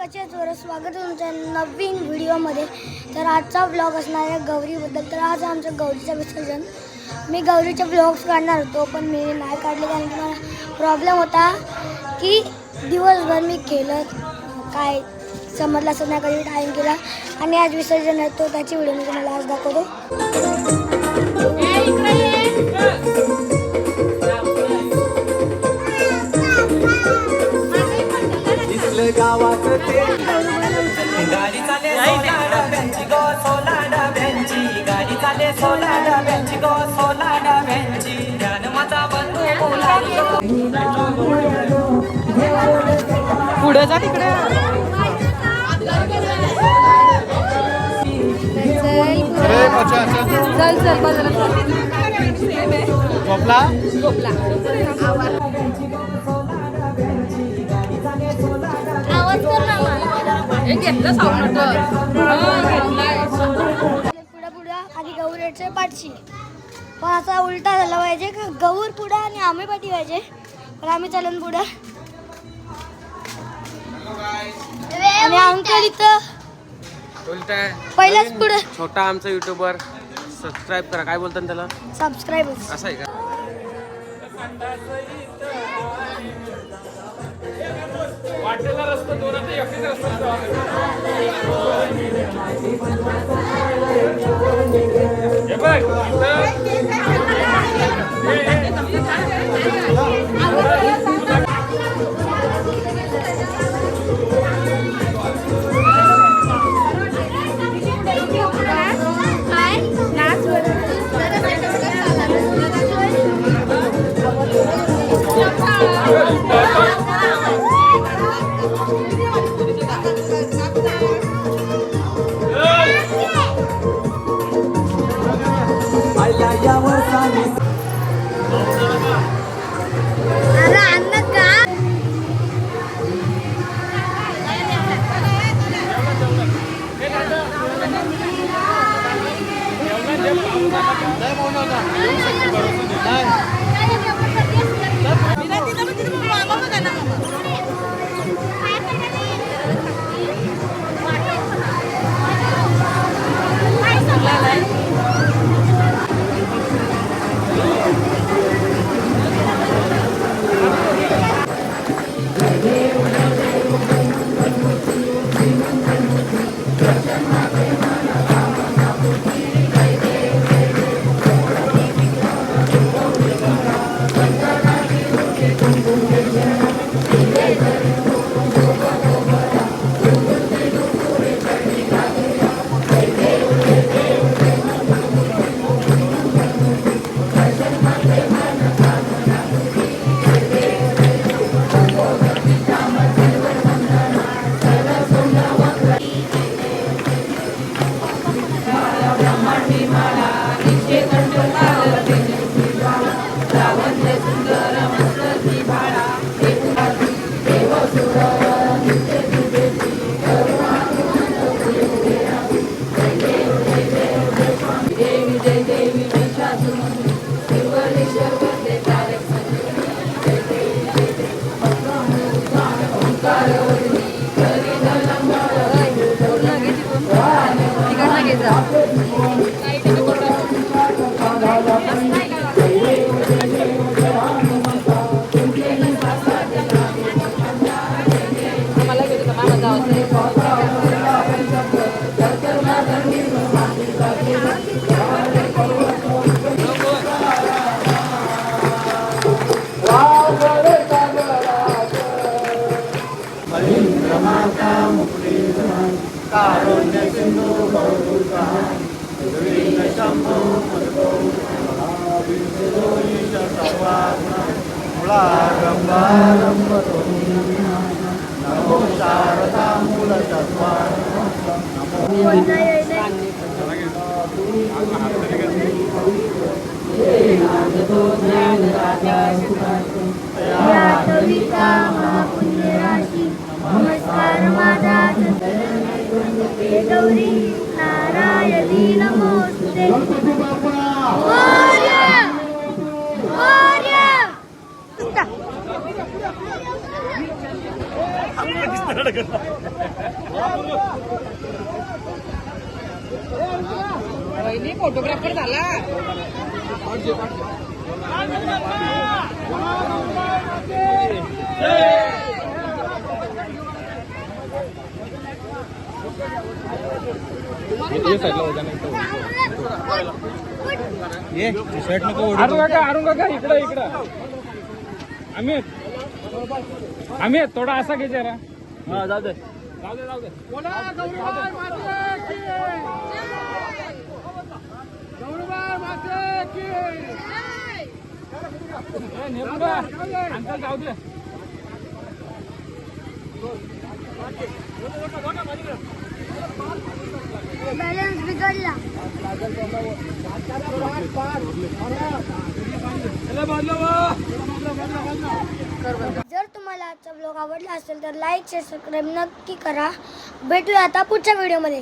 कसे आहेत? स्वागत आहे तुमच्या नवीन व्हिडिओमध्ये। तर आजचा व्लॉग असणार आहे गौरीबद्दल। तर आज आमचं गौरीचं विसर्जन। मी गौरीचे व्लॉग्स काढणार होतो पण मी नाही काढले कारण की मला प्रॉब्लेम होता की दिवसभर मी केलं काय समजलं असं नाही, कधी टाईम केला आणि आज विसर्जन आहे तो त्याची व्हिडिओ मी तुम्हाला आज दाखवतो। गावात गाडी चाले सोला डब्यांची गो सोला डब्यांची गाडी चाले सोला डब्यांची गो सोला डब्यांची ध्यान माझा बंधू पुढे जा तिकडे चल चल बाजूला गोपला घेतलं साऊंड पुढे पुढे आधी गौरीचे पाठशी पण असा उलटा झाला पाहिजे का गौर पुढे आणि आम्ही पाठी पाहिजे पण आम्ही चलन पुढे आणि अंकल इथं उलट पहिलाच पुढे छोटा आमचा युट्यूबर सबस्क्राईब करा काय बोलतात त्याला सबस्क्राईबर्स असं आहे का वाटेला रस्ता दोनात एकच रस्ता हे नमस्कार माझा गौरी नारायणी नमोस्तुते वहिनी फोटोग्राफर झाला. अरुण काका इकडं अमित थोडा असा घे जरा. हा जाऊ दे. अंकल जाऊ दे. बॅलन्स बिघडला. जर तुम्हाला आजचा ब्लॉग आवडला असेल तर लाईक शेअर सबस्क्राईब नक्की करा. भेटूया आता पुढच्या व्हिडिओमध्ये.